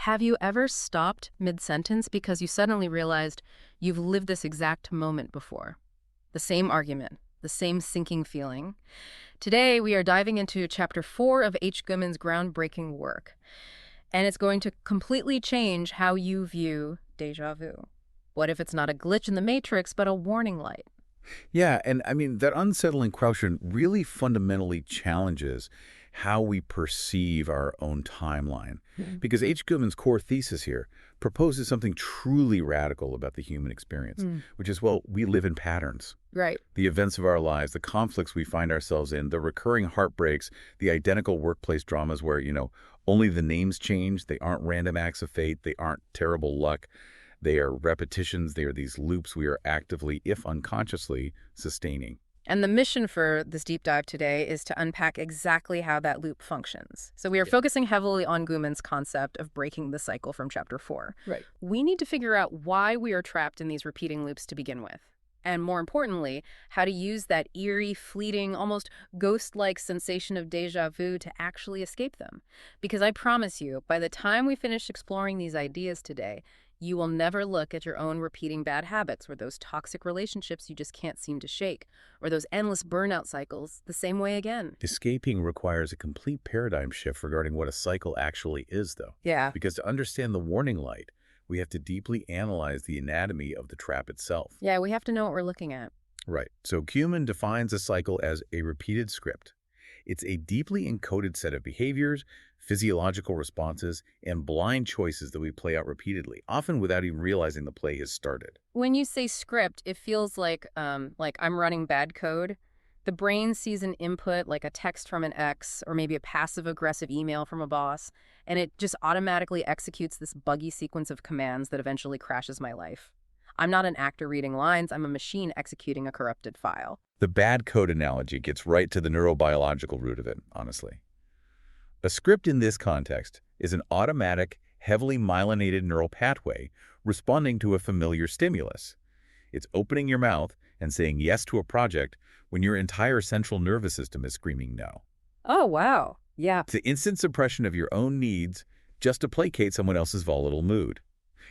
Have you ever stopped mid-sentence because you suddenly realized you've lived this exact moment before? The same argument, the same sinking feeling. Today, we are diving into Chapter 4 of H. Ghuman's groundbreaking work, and it's going to completely change how you view déjà vu. What if it's not a glitch in the matrix, but a warning light? Yeah, and I mean, that unsettling question really fundamentally challenges how we perceive our own timeline. Because H. Gilman's core thesis here proposes something truly radical about the human experience, Mm, which is, well, we live in patterns. right. The events of our lives, the conflicts we find ourselves in, the recurring heartbreaks, the identical workplace dramas where, only the names change. They aren't random acts of fate. They aren't terrible luck. They are repetitions. They are these loops we are actively, if unconsciously, sustaining. And the mission for this deep dive today is to unpack exactly how that loop functions. So we are Yeah. focusing heavily on Ghuman's concept of breaking the cycle from Chapter 4. Right. We need to figure out why we are trapped in these repeating loops to begin with. And more importantly, how to use that eerie, fleeting, almost ghost-like sensation of déjà vu to actually escape them. Because I promise you, by the time we finish exploring these ideas today, you will never look at your own repeating bad habits or those toxic relationships you just can't seem to shake, or those endless burnout cycles the same way again. Escaping requires a complete paradigm shift regarding what a cycle actually is, though. Yeah. Because to understand the warning light, we have to deeply analyze the anatomy of the trap itself. Yeah, we have to know what we're looking at. Right. So Kuhlman defines a cycle as a repeated script. It's a deeply encoded set of behaviors, physiological responses, and blind choices that we play out repeatedly, often without even realizing the play has started. When you say script, it feels like I'm running bad code. The brain sees an input like a text from an ex or maybe a passive-aggressive email from a boss, and it just automatically executes this buggy sequence of commands that eventually crashes my life. I'm not an actor reading lines, I'm a machine executing a corrupted file. The bad code analogy gets right to the neurobiological root of it, honestly. A script in this context is an automatic, heavily myelinated neural pathway responding to a familiar stimulus. It's opening your mouth and saying yes to a project when your entire central nervous system is screaming no. Oh, wow. Yeah. It's the instant suppression of your own needs just to placate someone else's volatile mood.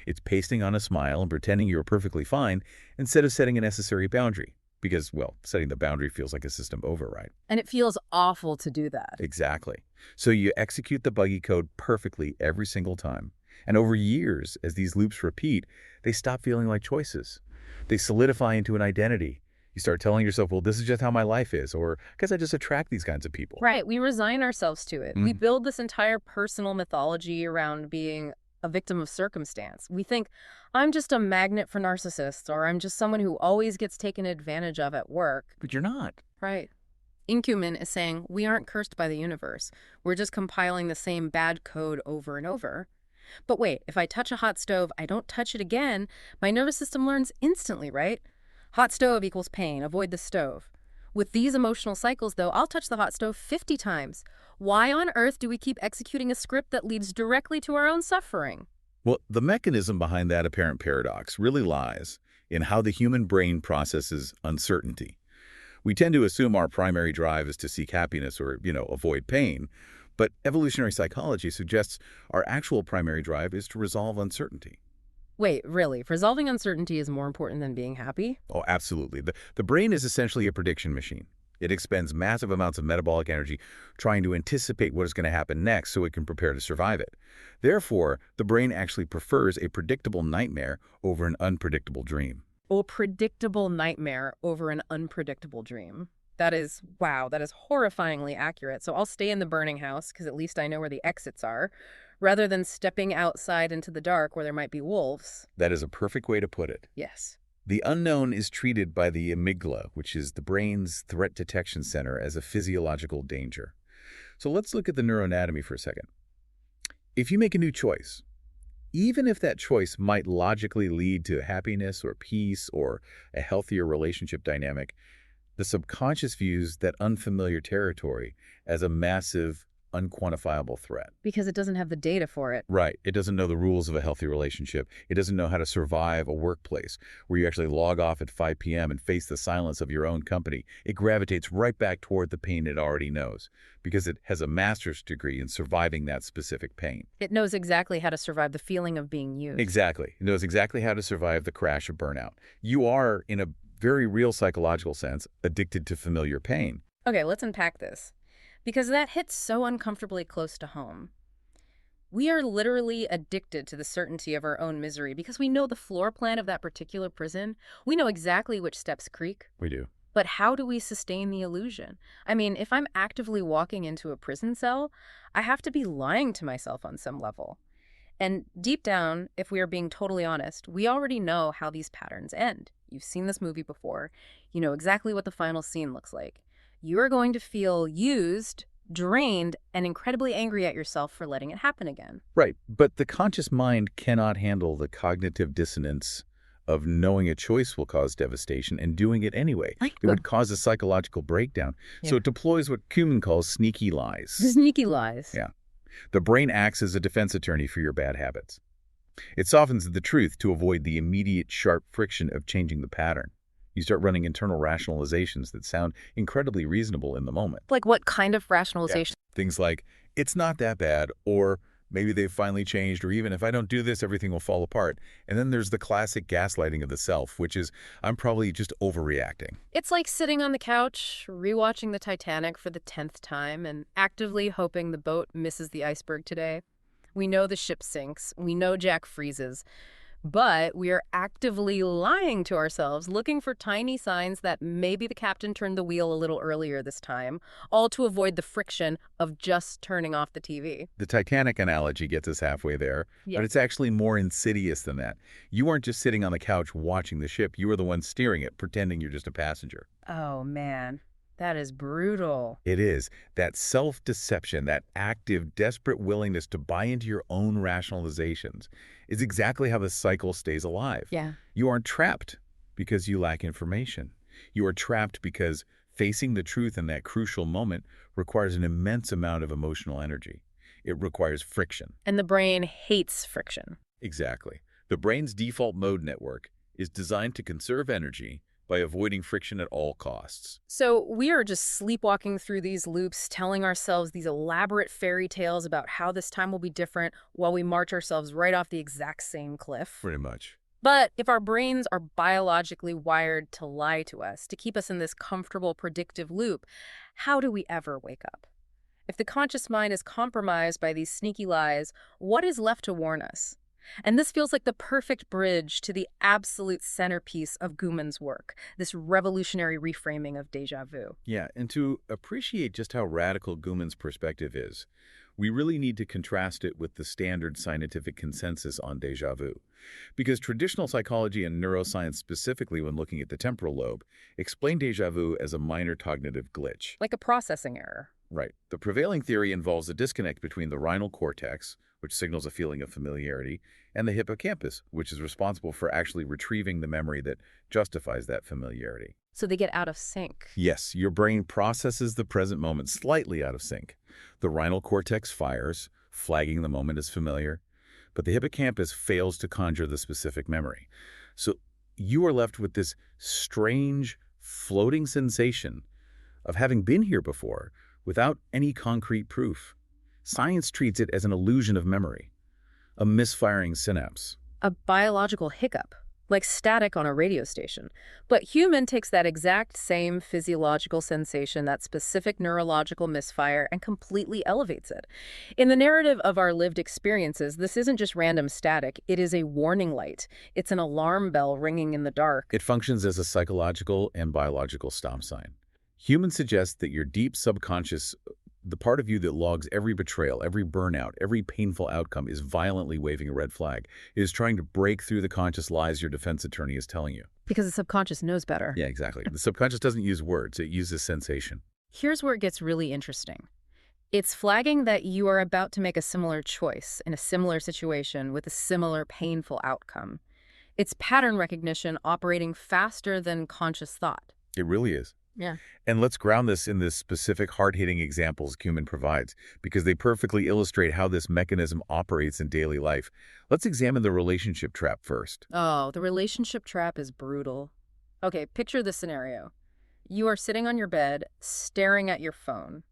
It's pasting on a smile and pretending you're perfectly fine instead of setting a necessary boundary. Because, well, setting the boundary feels like a system override. And it feels awful to do that. Exactly. So you execute the buggy code perfectly every single time. And over years, as these loops repeat, they stop feeling like choices. They solidify into an identity. You start telling yourself, well, this is just how my life is, or because I just attract these kinds of people. Right. We resign ourselves to it. We build this entire personal mythology around being a victim of circumstance. We think, I'm just a magnet for narcissists, or I'm just someone who always gets taken advantage of at work. But you're not. Right. Incumen is saying, we aren't cursed by the universe. We're just compiling the same bad code over and over. But wait, if I touch a hot stove, I don't touch it again, my nervous system learns instantly, right? Hot stove equals pain. Avoid the stove. With these emotional cycles, though, I'll touch the hot stove 50 times. Why on earth do we keep executing a script that leads directly to our own suffering? Well, the mechanism behind that apparent paradox really lies in how the human brain processes uncertainty. We tend to assume our primary drive is to seek happiness or, avoid pain. But evolutionary psychology suggests our actual primary drive is to resolve uncertainty. Wait, really? Resolving uncertainty is more important than being happy? Oh, absolutely. The brain is essentially a prediction machine. It expends massive amounts of metabolic energy trying to anticipate what is going to happen next so it can prepare to survive it. Therefore, the brain actually prefers a predictable nightmare over an unpredictable dream. A predictable nightmare over an unpredictable dream. That is, wow, that is horrifyingly accurate. So I'll stay in the burning house because at least I know where the exits are, rather than stepping outside into the dark where there might be wolves. That is a perfect way to put it. Yes. The unknown is treated by the amygdala, which is the brain's threat detection center, as a physiological danger. So let's look at the neuroanatomy for a second. If you make a new choice, even if that choice might logically lead to happiness or peace or a healthier relationship dynamic, the subconscious views that unfamiliar territory as a massive unquantifiable threat. Because it doesn't have the data for it. Right. It doesn't know the rules of a healthy relationship. It doesn't know how to survive a workplace where you actually log off at 5 p.m. and face the silence of your own company. It gravitates right back toward the pain it already knows because it has a master's degree in surviving that specific pain. It knows exactly how to survive the feeling of being used. Exactly. It knows exactly how to survive the crash of burnout. You are, in a very real psychological sense, addicted to familiar pain. Okay, let's unpack this. Because that hits so uncomfortably close to home. We are literally addicted to the certainty of our own misery because we know the floor plan of that particular prison. We know exactly which steps creak. We do. But how do we sustain the illusion? I mean, if I'm actively walking into a prison cell, I have to be lying to myself on some level. And deep down, if we are being totally honest, we already know how these patterns end. You've seen this movie before. You know exactly what the final scene looks like. You are going to feel used, drained, and incredibly angry at yourself for letting it happen again. Right. But the conscious mind cannot handle the cognitive dissonance of knowing a choice will cause devastation and doing it anyway. It would cause a psychological breakdown. Yeah. So it deploys what Ghuman calls sneaky lies. Sneaky lies. Yeah. The brain acts as a defense attorney for your bad habits. It softens the truth to avoid the immediate sharp friction of changing the pattern. You start running internal rationalizations that sound incredibly reasonable in the moment. Like what kind of rationalization? Yeah. Things like, it's not that bad, or maybe they've finally changed, or even if I don't do this, everything will fall apart. And then there's the classic gaslighting of the self, which is, I'm probably just overreacting. It's like sitting on the couch, rewatching the Titanic for the 10th time, and actively hoping the boat misses the iceberg today. We know the ship sinks. We know Jack freezes. But we are actively lying to ourselves, looking for tiny signs that maybe the captain turned the wheel a little earlier this time, all to avoid the friction of just turning off the TV. The Titanic analogy gets us halfway there, Yeah. but it's actually more insidious than that. You weren't just sitting on the couch watching the ship. You were the one steering it, pretending you're just a passenger. Oh, man. That is brutal. It is. That self-deception, that active, desperate willingness to buy into your own rationalizations is exactly how the cycle stays alive. Yeah. You aren't trapped because you lack information. You are trapped because facing the truth in that crucial moment requires an immense amount of emotional energy. It requires friction. And the brain hates friction. Exactly. The brain's default mode network is designed to conserve energy by avoiding friction at all costs. So we are just sleepwalking through these loops, telling ourselves these elaborate fairy tales about how this time will be different while we march ourselves right off the exact same cliff. Pretty much. But if our brains are biologically wired to lie to us, to keep us in this comfortable, predictive loop, how do we ever wake up? If the conscious mind is compromised by these sneaky lies, what is left to warn us? And this feels like the perfect bridge to the absolute centerpiece of Ghuman's work, this revolutionary reframing of déjà vu. Yeah, and to appreciate just how radical Ghuman's perspective is, we really need to contrast it with the standard scientific consensus on déjà vu. Because traditional psychology and neuroscience, specifically when looking at the temporal lobe, explain déjà vu as a minor cognitive glitch. Like a processing error. Right. The prevailing theory involves a disconnect between the rhinal cortex, which signals a feeling of familiarity, and the hippocampus, which is responsible for actually retrieving the memory that justifies that familiarity. So they get out of sync. Yes, your brain processes the present moment slightly out of sync. The rhinal cortex fires, flagging the moment as familiar, but the hippocampus fails to conjure the specific memory. So you are left with this strange, floating sensation of having been here before without any concrete proof. Science treats it as an illusion of memory, a misfiring synapse. A biological hiccup, like static on a radio station. But Ghuman takes that exact same physiological sensation, that specific neurological misfire, and completely elevates it. In the narrative of our lived experiences, this isn't just random static. It is a warning light. It's an alarm bell ringing in the dark. It functions as a psychological and biological stop sign. Ghuman suggests that your deep subconscious, the part of you that logs every betrayal, every burnout, every painful outcome, is violently waving a red flag. It is trying to break through the conscious lies your defense attorney is telling you. Because the subconscious knows better. Yeah, exactly. The subconscious doesn't use words. It uses sensation. Here's where it gets really interesting. It's flagging that you are about to make a similar choice in a similar situation with a similar painful outcome. It's pattern recognition operating faster than conscious thought. It really is. Yeah. And let's ground this in the specific hard-hitting examples Ghuman provides, because they perfectly illustrate how this mechanism operates in daily life. Let's examine the relationship trap first. Oh, the relationship trap is brutal. Okay, picture this scenario. You are sitting on your bed, staring at your phone.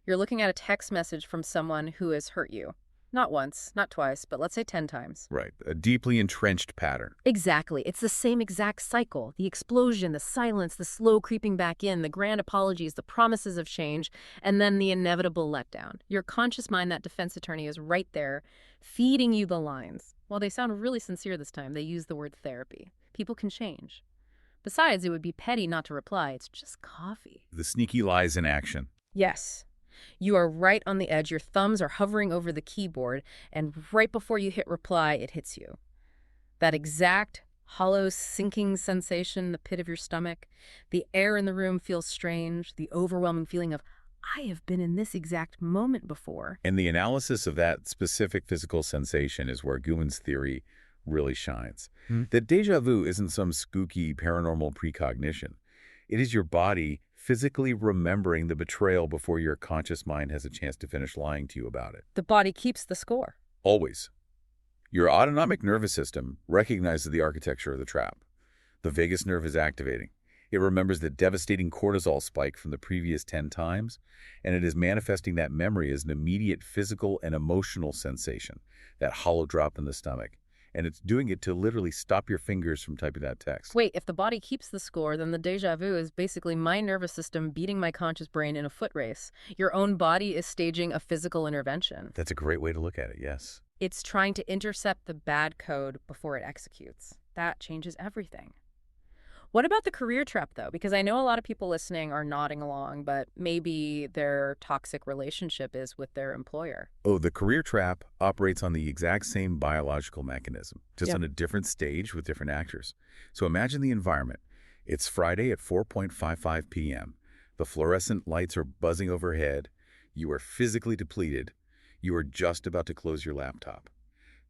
You're looking at a text message from someone who has hurt you. Not once, not twice, but let's say 10 times. Right, a deeply entrenched pattern. Exactly. It's the same exact cycle. The explosion, the silence, the slow creeping back in, the grand apologies, the promises of change, and then the inevitable letdown. Your conscious mind, that defense attorney, is right there, feeding you the lines. While they sound really sincere this time, they use the word therapy. People can change. Besides, it would be petty not to reply. It's just coffee. The sneaky lies in action. Yes. You are right on the edge. Your thumbs are hovering over the keyboard, and right before you hit reply, it hits you. That exact hollow sinking sensation in the pit of your stomach. The air in the room feels strange. The overwhelming feeling of, I have been in this exact moment before. And the analysis of that specific physical sensation is where Ghuman's theory really shines. That déjà vu isn't some spooky paranormal precognition. It is your body physically remembering the betrayal before your conscious mind has a chance to finish lying to you about it. The body keeps the score. Always. Your autonomic nervous system recognizes the architecture of the trap. The vagus nerve is activating. It remembers the devastating cortisol spike from the previous 10 times, and it is manifesting that memory as an immediate physical and emotional sensation, that hollow drop in the stomach. And it's doing it to literally stop your fingers from typing that text. Wait, if the body keeps the score, then the déjà vu is basically my nervous system beating my conscious brain in a foot race. Your own body is staging a physical intervention. That's a great way to look at it, yes. It's trying to intercept the bad code before it executes. That changes everything. What about the career trap, though? Because I know a lot of people listening are nodding along, but maybe their toxic relationship is with their employer. Oh, the career trap operates on the exact same biological mechanism, just Yep. on a different stage with different actors. So imagine the environment. It's Friday at 4:55 p.m. The fluorescent lights are buzzing overhead. You are physically depleted. You are just about to close your laptop.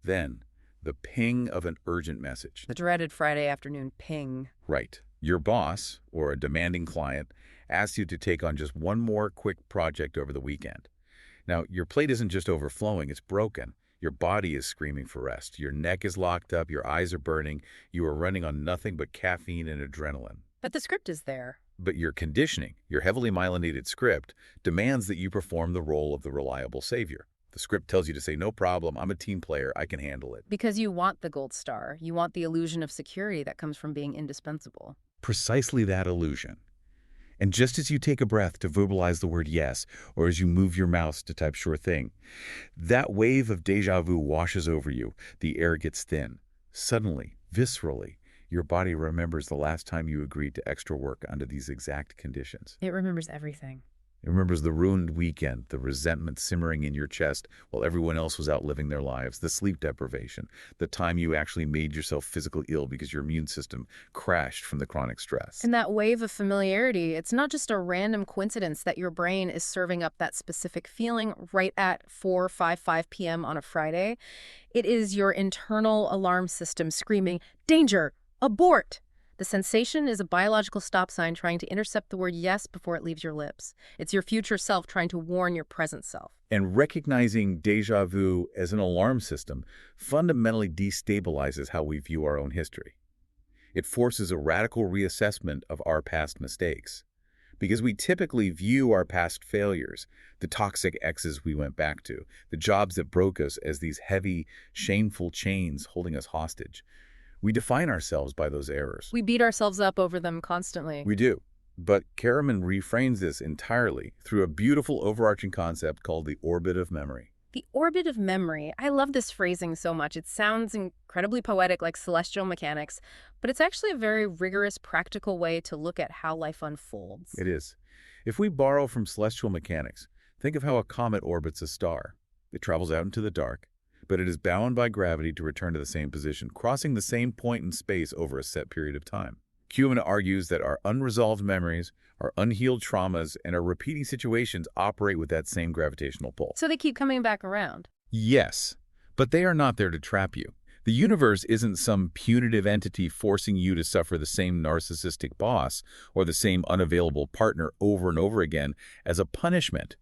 Then, the ping of an urgent message. The dreaded Friday afternoon ping. Right. Your boss, or a demanding client, asks you to take on just one more quick project over the weekend. Now, your plate isn't just overflowing, it's broken. Your body is screaming for rest. Your neck is locked up, your eyes are burning. You are running on nothing but caffeine and adrenaline. But the script is there. But your conditioning, your heavily myelinated script, demands that you perform the role of the reliable savior. The script tells you to say, no problem, I'm a team player, I can handle it. Because you want the gold star. You want the illusion of security that comes from being indispensable. Precisely that illusion. And just as you take a breath to verbalize the word yes, or as you move your mouse to type sure thing, that wave of déjà vu washes over you. The air gets thin. Suddenly, viscerally, your body remembers the last time you agreed to extra work under these exact conditions. It remembers everything. It remembers the ruined weekend, the resentment simmering in your chest while everyone else was out living their lives, the sleep deprivation, the time you actually made yourself physically ill because your immune system crashed from the chronic stress. And that wave of familiarity, it's not just a random coincidence that your brain is serving up that specific feeling right at 4:55 p.m. on a Friday. It is your internal alarm system screaming, danger, abort. The sensation is a biological stop sign trying to intercept the word yes before it leaves your lips. It's your future self trying to warn your present self. And recognizing déjà vu as an alarm system fundamentally destabilizes how we view our own history. It forces a radical reassessment of our past mistakes. Because we typically view our past failures, the toxic exes we went back to, the jobs that broke us, as these heavy, shameful chains holding us hostage. We define ourselves by those errors. We beat ourselves up over them constantly. We do. But Harman reframes this entirely through a beautiful overarching concept called the orbit of memory. The orbit of memory. I love this phrasing so much. It sounds incredibly poetic, like celestial mechanics, but it's actually a very rigorous, practical way to look at how life unfolds. It is. If we borrow from celestial mechanics, think of how a comet orbits a star. It travels out into the dark, but it is bound by gravity to return to the same position, crossing the same point in space over a set period of time. Ghuman argues that our unresolved memories, our unhealed traumas, and our repeating situations operate with that same gravitational pull. So they keep coming back around. Yes, but they are not there to trap you. The universe isn't some punitive entity forcing you to suffer the same narcissistic boss or the same unavailable partner over and over again as a punishment.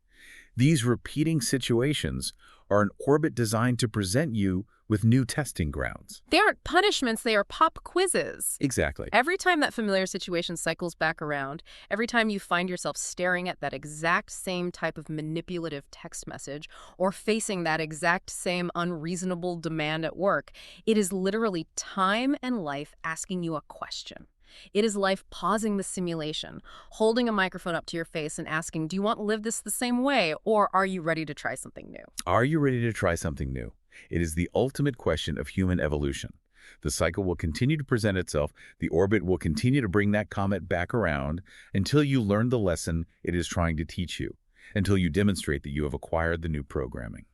These repeating situations are an orbit designed to present you with new testing grounds. They aren't punishments, they are pop quizzes. Exactly. Every time that familiar situation cycles back around, every time you find yourself staring at that exact same type of manipulative text message or facing that exact same unreasonable demand at work, it is literally time and life asking you a question. It is life pausing the simulation, holding a microphone up to your face and asking, do you want to live this the same way, or are you ready to try something new? Are you ready to try something new? It is the ultimate question of human evolution. The cycle will continue to present itself, the orbit will continue to bring that comet back around until you learn the lesson it is trying to teach you, until you demonstrate that you have acquired the new programming.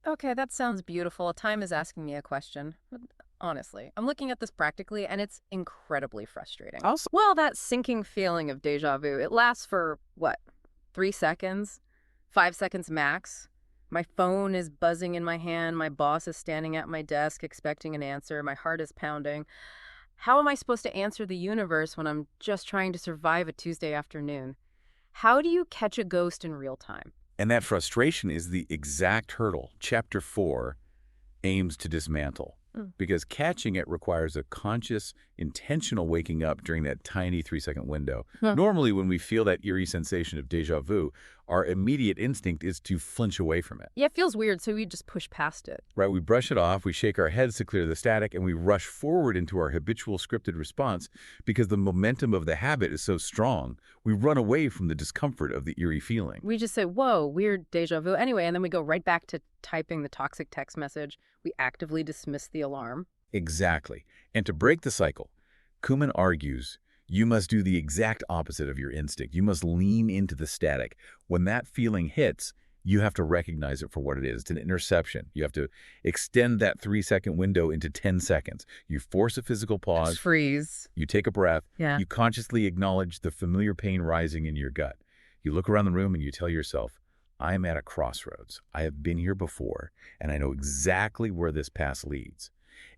Okay, that sounds beautiful. Time is asking me a question. But honestly, I'm looking at this practically, and it's incredibly frustrating. Also, Well, that sinking feeling of deja vu, it lasts for, what, 3 seconds? 5 seconds max? My phone is buzzing in my hand. My boss is standing at my desk expecting an answer. My heart is pounding. How am I supposed to answer the universe when I'm just trying to survive a Tuesday afternoon? How do you catch a ghost in real time? and that frustration is the exact hurdle Chapter 4 aims to dismantle. Because catching it requires a conscious, intentional waking up during that tiny 3-second window. Normally, when we feel that eerie sensation of déjà vu, our immediate instinct is to flinch away from it. Yeah, it feels weird, so we just push past it. Right? We brush it off, we shake our heads to clear the static, and we rush forward into our habitual scripted response because the momentum of the habit is so strong, we run away from the discomfort of the eerie feeling. We just say, whoa, weird deja vu. Anyway, and then we go right back to typing the toxic text message. We actively dismiss the alarm. Exactly. And to break the cycle, Ghuman argues you must do the exact opposite of your instinct. You must lean into the static. When that feeling hits, you have to recognize it for what it is. It's an interception. You have to extend that 3-second window into 10 seconds. You force a physical pause. Just freeze. You take a breath. Yeah. You consciously acknowledge the familiar pain rising in your gut. You look around the room and you tell yourself, I'm at a crossroads. I have been here before, and I know exactly where this path leads.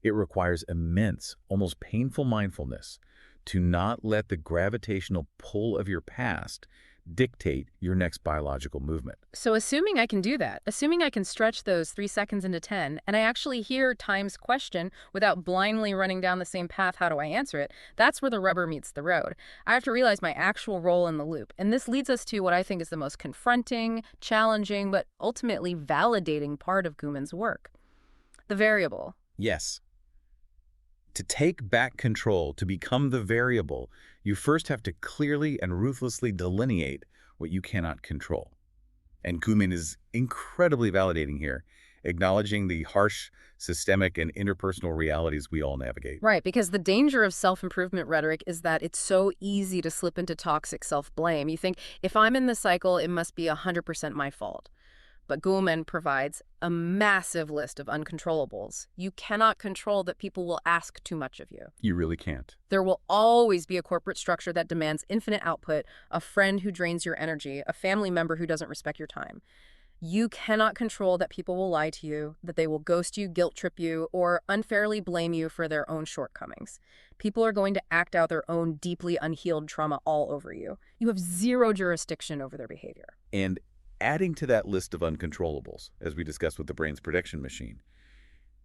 It requires immense, almost painful mindfulness to not let the gravitational pull of your past dictate your next biological movement. So assuming I can do that, assuming I can stretch those 3 seconds into 10, and I actually hear time's question without blindly running down the same path, how do I answer it? That's where the rubber meets the road. I have to realize my actual role in the loop. And this leads us to what I think is the most confronting, challenging, but ultimately validating part of Ghuman's work. The variable. Yes. To take back control, to become the variable, you first have to clearly and ruthlessly delineate what you cannot control. And Ghuman is incredibly validating here, acknowledging the harsh, systemic, and interpersonal realities we all navigate. Right, because the danger of self-improvement rhetoric is that it's so easy to slip into toxic self-blame. You think, if I'm in the cycle, it must be 100% my fault. But Ghuman provides a massive list of uncontrollables. You cannot control that people will ask too much of you. You really can't. There will always be a corporate structure that demands infinite output, a friend who drains your energy, a family member who doesn't respect your time. You cannot control that people will lie to you, that they will ghost you, guilt trip you, or unfairly blame you for their own shortcomings. People are going to act out their own deeply unhealed trauma all over you. You have zero jurisdiction over their behavior. And adding to that list of uncontrollables, as we discussed with the brain's prediction machine,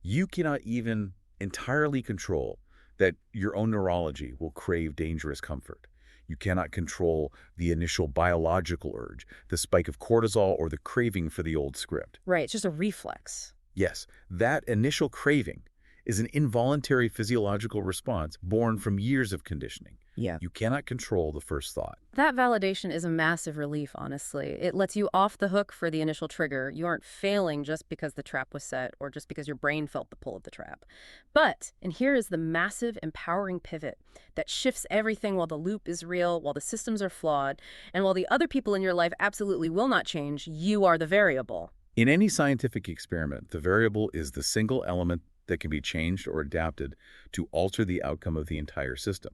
you cannot even entirely control that your own neurology will crave dangerous comfort. You cannot control the initial biological urge, the spike of cortisol, or the craving for the old script. Right, it's just a reflex. Yes, that initial craving is an involuntary physiological response born from years of conditioning. Yeah. You cannot control the first thought. That validation is a massive relief, honestly. It lets you off the hook for the initial trigger. You aren't failing just because the trap was set or just because your brain felt the pull of the trap. But, and here is the massive, empowering pivot that shifts everything while the loop is real, while the systems are flawed, and while the other people in your life absolutely will not change, you are the variable. In any scientific experiment, the variable is the single element that can be changed or adapted to alter the outcome of the entire system.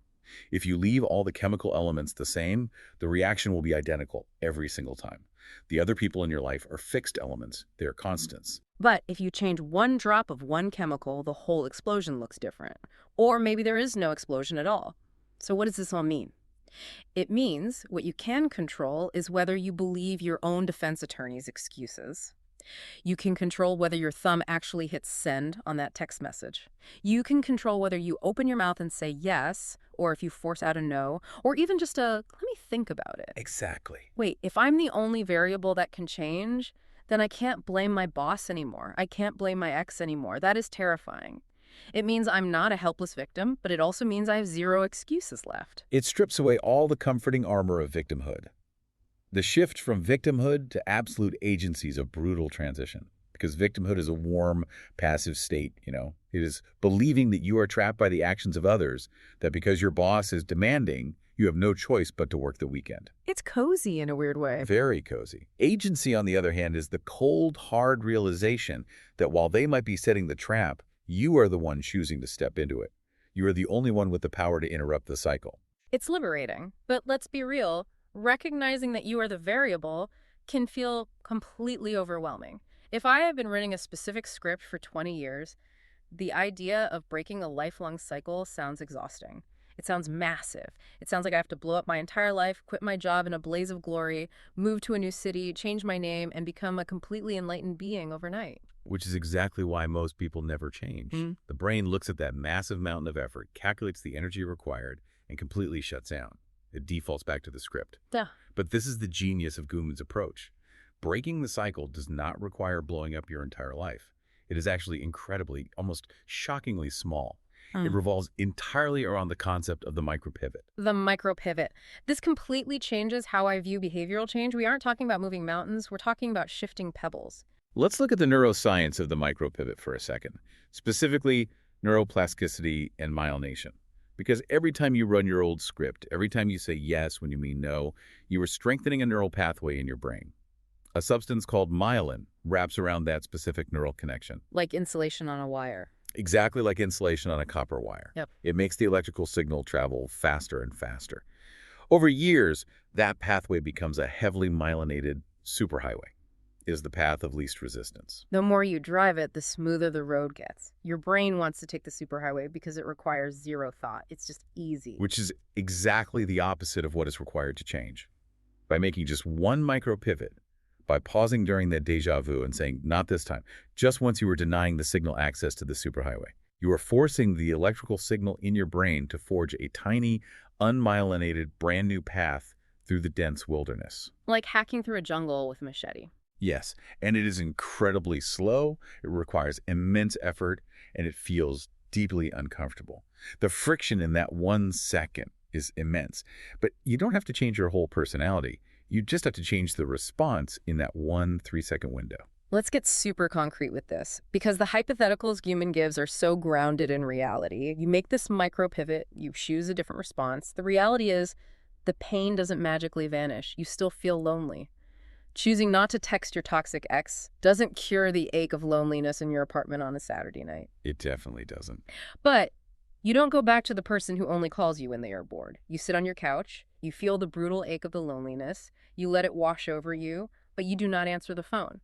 If you leave all the chemical elements the same, the reaction will be identical every single time. The other people in your life are fixed elements. They are constants. But if you change one drop of one chemical, the whole explosion looks different. Or maybe there is no explosion at all. So what does this all mean? It means what you can control is whether you believe your own defense attorney's excuses. You can control whether your thumb actually hits send on that text message. You can control whether you open your mouth and say yes, or if you force out a no, or even just a let me think about it. Exactly. Wait, if I'm the only variable that can change, then I can't blame my boss anymore. I can't blame my ex anymore. That is terrifying. It means I'm not a helpless victim, but it also means I have zero excuses left. It strips away all the comforting armor of victimhood. The shift from victimhood to absolute agency is a brutal transition because victimhood is a warm, passive state, It is believing that you are trapped by the actions of others, that because your boss is demanding, you have no choice but to work the weekend. It's cozy in a weird way. Very cozy. Agency, on the other hand, is the cold, hard realization that while they might be setting the trap, you are the one choosing to step into it. You are the only one with the power to interrupt the cycle. It's liberating, but let's be real. Recognizing that you are the variable can feel completely overwhelming. If I have been running a specific script for 20 years, the idea of breaking a lifelong cycle sounds exhausting. It sounds massive. It sounds like I have to blow up my entire life, quit my job in a blaze of glory, move to a new city, change my name, and become a completely enlightened being overnight. Which is exactly why most people never change. The brain looks at that massive mountain of effort, calculates the energy required, and completely shuts down. It defaults back to the script. Duh. But this is the genius of Ghuman's approach. Breaking the cycle does not require blowing up your entire life. It is actually incredibly, almost shockingly small. It revolves entirely around the concept of the micropivot. The micropivot. This completely changes how I view behavioral change. We aren't talking about moving mountains. We're talking about shifting pebbles. Let's look at the neuroscience of the micropivot for a second, specifically neuroplasticity and myelination. Because every time you run your old script, every time you say yes when you mean no, you are strengthening a neural pathway in your brain. A substance called myelin wraps around that specific neural connection. Like insulation on a wire. Exactly like insulation on a copper wire. Yep. It makes the electrical signal travel faster and faster. Over years, that pathway becomes a heavily myelinated superhighway. It is the path of least resistance. The more you drive it, the smoother the road gets. Your brain wants to take the superhighway because it requires zero thought. It's just easy. Which is exactly the opposite of what is required to change. By making just one micro pivot, by pausing during that déjà vu and saying, not this time, just once you were denying the signal access to the superhighway, you are forcing the electrical signal in your brain to forge a tiny, unmyelinated, brand new path through the dense wilderness. Like hacking through a jungle with a machete. Yes, and it is incredibly slow, it requires immense effort, and it feels deeply uncomfortable. The friction in that 1 second is immense, but you don't have to change your whole personality. You just have to change the response in that 1 3-second window. Let's get super concrete with this, because the hypotheticals Ghuman gives are so grounded in reality. You make this micro pivot, you choose a different response. The reality is the pain doesn't magically vanish. You still feel lonely. Choosing not to text your toxic ex doesn't cure the ache of loneliness in your apartment on a Saturday night. It definitely doesn't. But you don't go back to the person who only calls you when they are bored. You sit on your couch, you feel the brutal ache of the loneliness, you let it wash over you, but you do not answer the phone.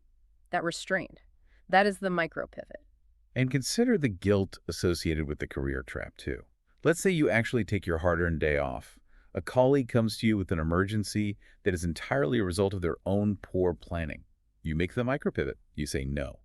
That restraint, that is the micro pivot. And consider the guilt associated with the career trap, too. Let's say you actually take your hard-earned day off. A colleague comes to you with an emergency that is entirely a result of their own poor planning. You make the micropivot. You say no.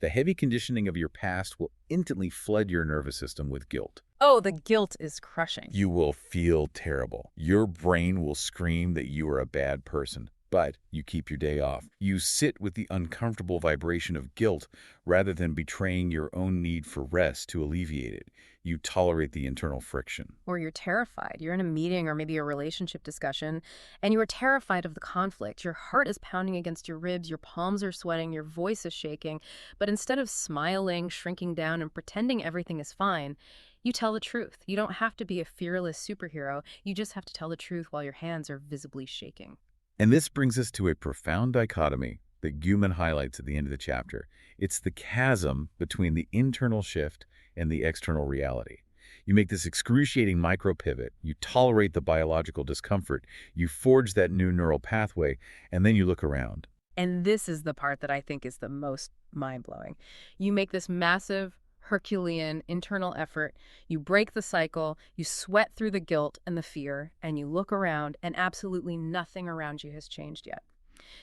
The heavy conditioning of your past will instantly flood your nervous system with guilt. Oh, the guilt is crushing. You will feel terrible. Your brain will scream that you are a bad person, but you keep your day off. You sit with the uncomfortable vibration of guilt rather than betraying your own need for rest to alleviate it. You tolerate the internal friction. Or you're terrified. You're in a meeting or maybe a relationship discussion, and you are terrified of the conflict. Your heart is pounding against your ribs, your palms are sweating, your voice is shaking. But instead of smiling, shrinking down, and pretending everything is fine, you tell the truth. You don't have to be a fearless superhero. You just have to tell the truth while your hands are visibly shaking. And this brings us to a profound dichotomy that Ghuman highlights at the end of the chapter. It's the chasm between the internal shift and the external reality. You make this excruciating micro-pivot, you tolerate the biological discomfort, you forge that new neural pathway, and then you look around. And this is the part that I think is the most mind-blowing. You make this massive, Herculean internal effort, you break the cycle, you sweat through the guilt and the fear, and you look around, and absolutely nothing around you has changed yet.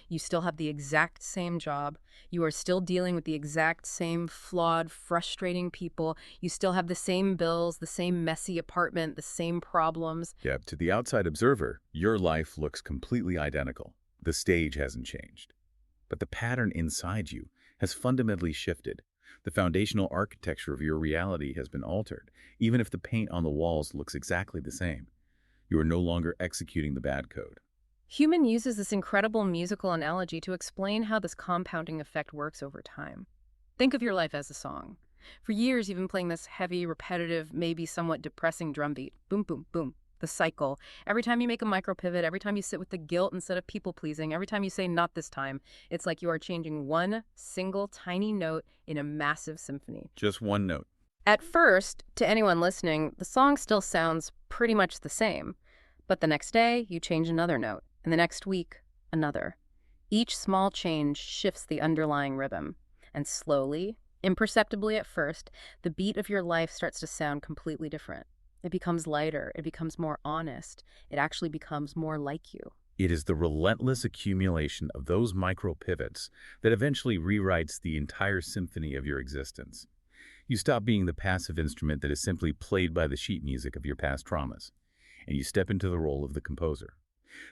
You still have the exact same job. You are still dealing with the exact same flawed, frustrating people. You still have the same bills, the same messy apartment, the same problems. Yeah, to the outside observer, your life looks completely identical. The stage hasn't changed. But the pattern inside you has fundamentally shifted. The foundational architecture of your reality has been altered, even if the paint on the walls looks exactly the same. You are no longer executing the bad code. Human uses this incredible musical analogy to explain how this compounding effect works over time. Think of your life as a song. For years, you've been playing this heavy, repetitive, maybe somewhat depressing drum beat. Boom, boom, boom. The cycle. Every time you make a micro pivot, every time you sit with the guilt instead of people pleasing, every time you say not this time, it's like you are changing one single tiny note in a massive symphony. Just one note. At first, to anyone listening, the song still sounds pretty much the same. But the next day, you change another note, and the next week, another. Each small change shifts the underlying rhythm, and slowly, imperceptibly at first, the beat of your life starts to sound completely different. It becomes lighter, it becomes more honest, it actually becomes more like you. It is the relentless accumulation of those micro pivots that eventually rewrites the entire symphony of your existence. You stop being the passive instrument that is simply played by the sheet music of your past traumas, and you step into the role of the composer.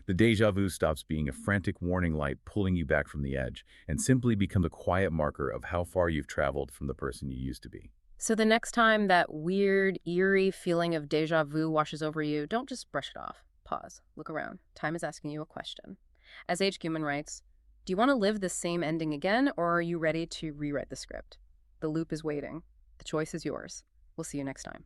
The déjà vu stops being a frantic warning light pulling you back from the edge and simply becomes a quiet marker of how far you've traveled from the person you used to be. So the next time that weird, eerie feeling of déjà vu washes over you, don't just brush it off. Pause. Look around. Time is asking you a question. As H. Ghuman writes, do you want to live the same ending again, or are you ready to rewrite the script? The loop is waiting. The choice is yours. We'll see you next time.